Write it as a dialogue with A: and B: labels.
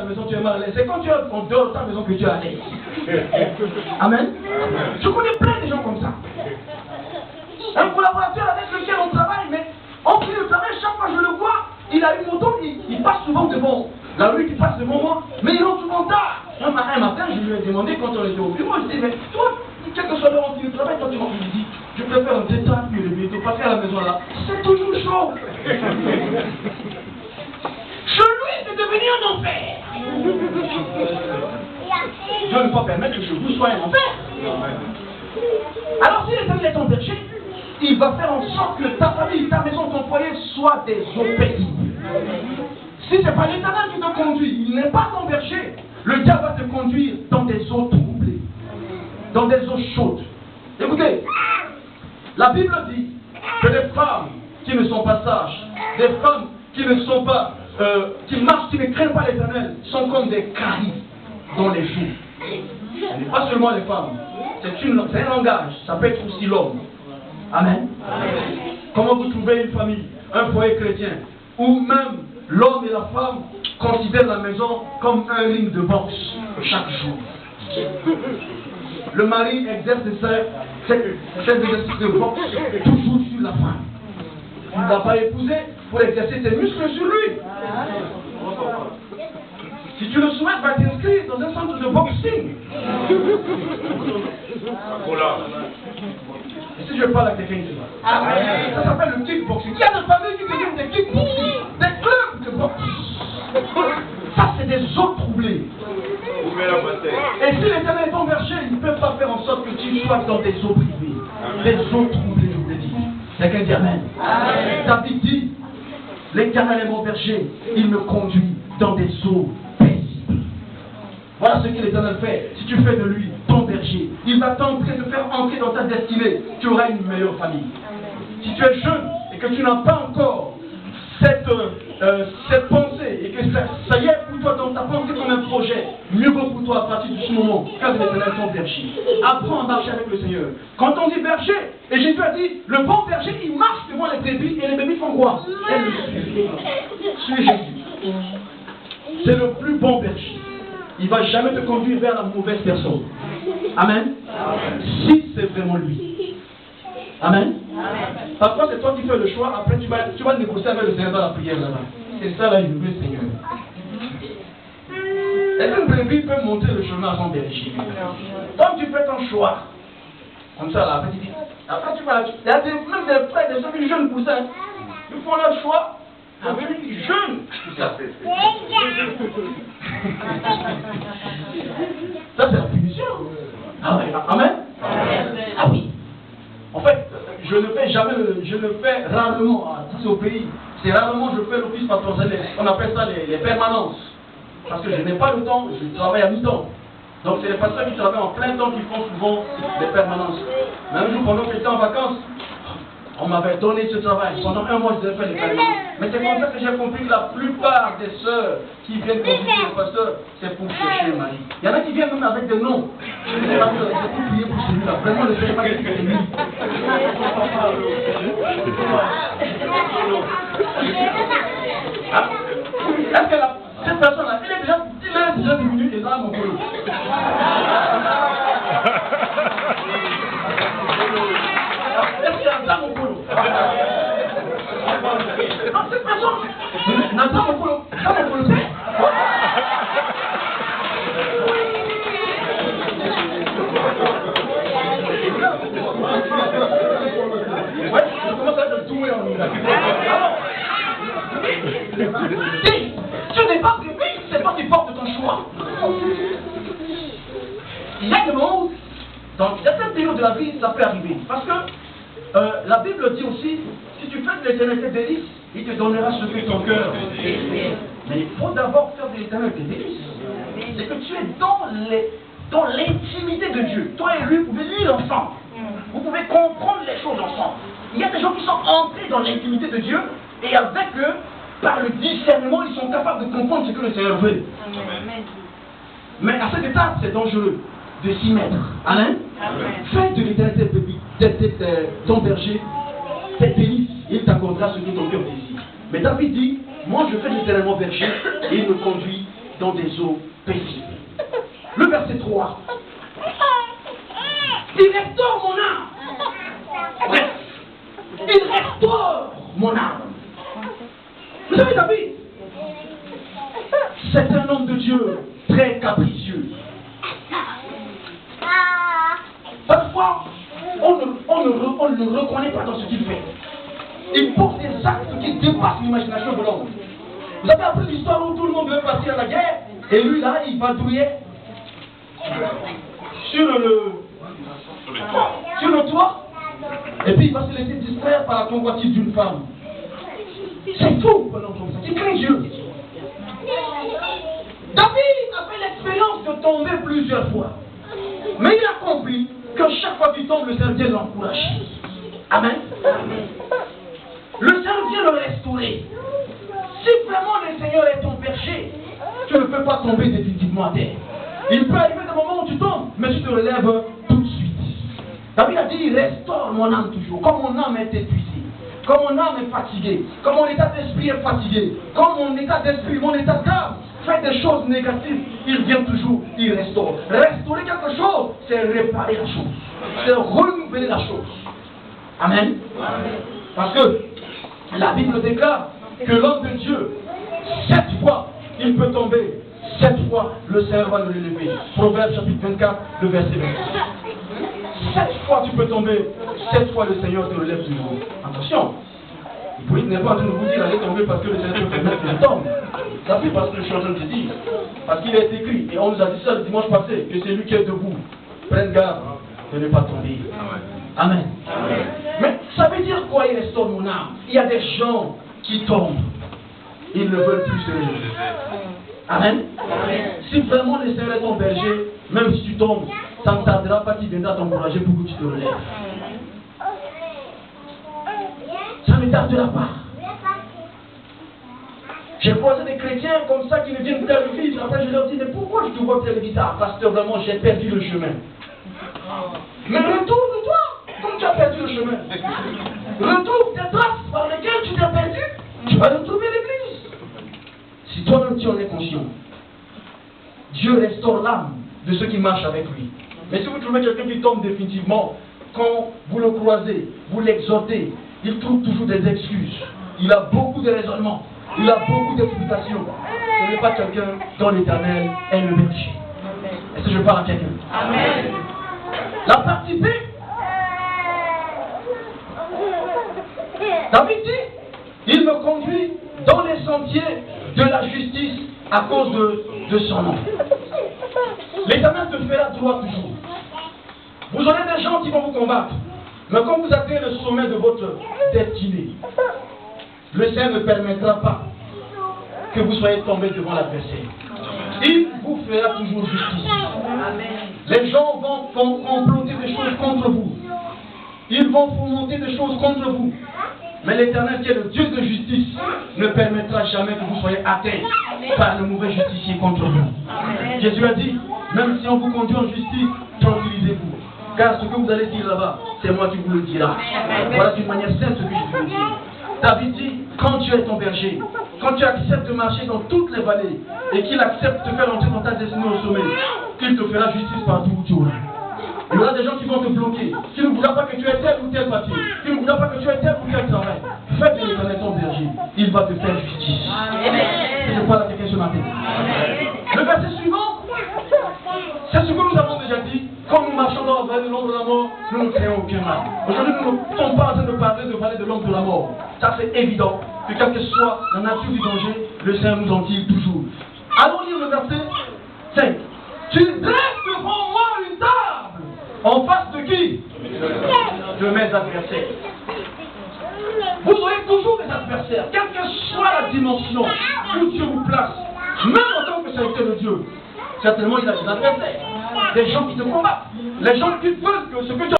A: la maison, tu es mal à l'aise. C'est quand tu es en dehors de ta maison que tu es à l'aise. Amen. Je connais plein de gens comme ça. Un collaborateur avec lequel on travaille, mais on finit le travail, chaque fois que je le vois, il a une moto, il passe souvent devant la rue qui passe devant moi, mais il rentre souvent tard. Un matin, je lui ai demandé quand on était au bureau, je lui ai dit, mais toi, quel que soit l'heure où on finit le travail, toi tu rentres, il me dit, je préfère un détail que le bientôt passer à la maison là. C'est toujours chaud. Chez lui, c'est devenu un enfer. Je ne peux pas permettre que chez vous soit un enfer. Alors si l'Éternel est ton berger, il va faire en sorte que ta famille, ta maison, ton foyer soient des eaux paisibles. Si ce n'est pas l'Éternel qui te conduit, il n'est pas ton berger, le diable va te conduire dans des eaux troublées, dans des eaux chaudes. Écoutez, la Bible dit que les femmes qui ne sont pas sages, des femmes qui ne sont pas, qui marchent, qui ne craignent pas l'Éternel, sont comme des caries dans les joues. Ce n'est pas seulement les femmes, c'est un langage, ça peut être aussi l'homme. Amen. Comment vous trouvez une famille, un foyer chrétien, où même l'homme et la femme considèrent la maison comme un ring de boxe chaque jour. Le mari exerce cet exercice de boxe toujours sur la femme. Il ne l'a pas épousé pour exercer ses muscles sur lui. Si tu le souhaites, va t'inscrire dans un centre de boxing. Et si je parle à quelqu'un qui va, ça s'appelle le kickboxing. Il y a des familles qui deviennent des kickboxing, des clubs de boxe. Ça, c'est des eaux troublées. Et si l'Éternel est ton berger, il ne peut pas faire en sorte que tu sois dans des eaux privées, des eaux troublées, je vous le dis. Quelqu'un dit Amen. David dit, l'Éternel est mon berger, il me conduit dans des eaux paisibles. Voilà ce que l'Éternel fait. Si tu fais de lui ton berger, il va t'entrer, te faire entrer dans ta destinée. Tu auras une meilleure famille. Si tu es jeune et que tu n'as pas encore cette pensée et que ça y est pour toi dans ta pensée comme un projet, mieux vaut pour toi à partir de ce moment quand l'Éternel est ton berger. Apprends à marcher avec le Seigneur. Quand on dit berger, et Jésus a dit, le bon berger, il marche devant les brebis et les brebis font quoi? Elles le suivent. Suis Jésus. C'est le plus bon berger. Il ne va jamais te conduire vers la mauvaise personne. Amen. Si c'est vraiment lui. Amen. Parfois c'est toi qui fais le choix, après tu vas négocier avec le Seigneur dans la prière là-bas. C'est ça là, je veux Seigneur. Est-ce qu'une brebis peut montrer le chemin à son berger? Quand tu fais ton choix, comme ça là, après tu dis, après tu vas, il y a même des frères, des amis jeunes poussins, ils font leur choix. Avec les jeunes. Ça c'est la punition. Amen. Amen. Ah oui. En fait, je ne fais rarement, ici au pays, c'est rarement je fais l'office pastoral. On appelle ça les permanences. Parce que je n'ai pas le temps, je travaille à mi-temps. Donc c'est les pasteurs qui travaillent en plein temps qui font souvent des permanences. Mais un jour, pendant que j'étais en vacances, on m'avait donné ce travail. Pendant un mois, je devais faire les permanences. Mais c'est comme ça que j'ai compris que la plupart des sœurs qui viennent consulter le pasteur, c'est pour chercher Marie. Il y en a qui viennent même avec des noms. Je dis, pasteur, c'est pour prier pour celui-là. Vraiment, ne sais pas qui c'est lui. Est-ce que cette personne-là, elle est déjà diminuée et là, mon boulot. Dans mon boulot. Non, cette personne, dans mon boulot. Ouais, je commence à être doué en dis, tu n'es pas privé, c'est toi qui portes ton choix. Il y a des moments où, dans certaines périodes de la vie, ça peut arriver. Parce que la Bible dit aussi, si tu fais de l'éternel tes délices, il te donnera ce que ton cœur désire. Mais il faut d'abord faire de l'éternel tes délices. C'est que tu es dans l'intimité de Dieu. Toi et lui, vous pouvez lire ensemble. Vous pouvez comprendre les choses ensemble. Il y a des gens qui sont entrés dans l'intimité de Dieu et avec eux, par le discernement, ils sont capables de comprendre ce que le Seigneur veut. Mais à cette étape, c'est dangereux de s'y mettre. Amen. Fais de l'éternel ton berger, tes délices, et il t'accordera ce que ton cœur désire. Mais David dit, moi je fais de l'éternel mon berger, et il me conduit dans des eaux paisibles. Le verset 3. Il restaure mon âme. Bref, il restaure mon âme. Vous savez, David, c'est un homme de Dieu très capricieux. Parfois, on ne le reconnaît pas dans ce qu'il fait. Il pose des actes qui dépassent l'imagination de l'homme. Vous avez appris l'histoire où tout le monde veut partir à la guerre, et lui là, il vadrouillait sur le toit, et puis il va se laisser distraire par la convoitise d'une femme. C'est fou, un homme comme ça, qui craint Dieu. David a fait l'expérience de tomber plusieurs fois, mais il a compris que chaque fois qu'il tombe, le Seigneur vient l'encourager. Amen. Le Seigneur vient le restaurer. Si vraiment le Seigneur est ton berger, tu ne peux pas tomber définitivement à terre. Il peut arriver des moments où tu tombes, mais tu te relèves tout de suite. David a dit, restaure mon âme toujours. Comme mon âme est épuisée, comme mon âme est fatiguée, comme mon état d'esprit est fatigué, comme mon état d'esprit, mon état d'âme fait des choses négatives, il vient toujours, il restaure. Restaurer quelque chose, c'est réparer la chose. C'est renouveler la chose. Amen. Parce que la Bible déclare que l'homme de Dieu, 7 fois, il peut tomber. 7 fois, le Seigneur va le lever. Proverbe chapitre 24, le verset 20. 7 fois tu peux tomber, 7 fois le Seigneur te relève du nouveau. Attention, il n'est pas en train de vous dire d'aller tomber parce que le Seigneur te permet de tomber. Ça fait parce que je suis en train de te dire. Parce qu'il est écrit, et on nous a dit ça le dimanche passé, que c'est lui qui est debout. Prenne garde de ne pas tomber. Amen. Amen. Mais ça veut dire quoi, il restaure mon âme? Il y a des gens qui tombent. Ils ne veulent plus se relever. Amen. Amen. Si vraiment le Seigneur est ton berger, même si tu tombes, ça ne tardera pas qu'il viendra t'encourager pour que tu te relèves. Ça ne tardera pas. J'ai croisé des chrétiens comme ça qui me viennent faire l'église. Après, je leur dis, mais pourquoi je te vois faire l'église? Ah, pasteur, vraiment, j'ai perdu le chemin. Mais retourne-toi, comme tu as perdu le chemin. Retrouve tes traces par lesquelles tu t'es perdu. Tu vas retrouver l'église. Si toi-même tu en es conscient, Dieu restaure l'âme de ceux qui marchent avec lui. Mais si vous trouvez quelqu'un qui tombe définitivement, quand vous le croisez, vous l'exhortez, il trouve toujours des excuses. Il a beaucoup de raisonnements. Il a beaucoup d'explications. Ce n'est pas quelqu'un dont l'Éternel est le berger. Est-ce que je parle à quelqu'un? Amen. La partie B. David dit, il me conduit dans les sentiers de la justice à cause de son nom. L'Éternel te fera droit toujours. Vous aurez des gens qui vont vous combattre. Mais quand vous atteignez le sommet de votre destinée, le Seigneur ne permettra pas que vous soyez tombés devant l'adversaire. Il vous fera toujours justice. Les gens vont comploter des choses contre vous. Ils vont fomenter des choses contre vous. Mais l'Éternel, qui est le Dieu de justice, ne permettra jamais que vous soyez atteints par le mauvais justicier contre vous. Jésus a dit, même si on vous conduit en justice, tranquillisez-vous. Car ce que vous allez dire là-bas, c'est moi qui vous le dirai. Voilà d'une manière simple ce que je veux dire. David dit, quand Dieu est ton berger, quand tu acceptes de marcher dans toutes les vallées, et qu'il accepte de te faire entrer dans ta destinée au sommet, qu'il te fera justice partout où tu auras. Il y aura des gens qui vont te bloquer, qui ne voudront pas que tu aies tel ou tel papier, qui ne voudront pas que tu aies tel ou tel travail. Fais de l'Éternel ton berger, il va te faire justice. Et je parle à quelqu'un ce matin. Le verset suivant, c'est ce que nous avons déjà dit. Quand nous marchons dans la vallée de l'ombre de la mort, nous ne créons aucun mal. Aujourd'hui, nous ne sommes pas en train de parler de vallée de l'ombre de la mort. Ça, c'est évident que quelle que soit la nature du danger, le Seigneur nous en tire toujours. Allons lire le verset 5. Tu dresses devant moi une table. En face de qui? De mes adversaires. Vous aurez toujours des adversaires, quelle que soit la dimension où Dieu vous place, même en tant que serviteur de Dieu. Certainement, il a des adversaires, des gens qui te combattent, les gens qui veulent que ce que tu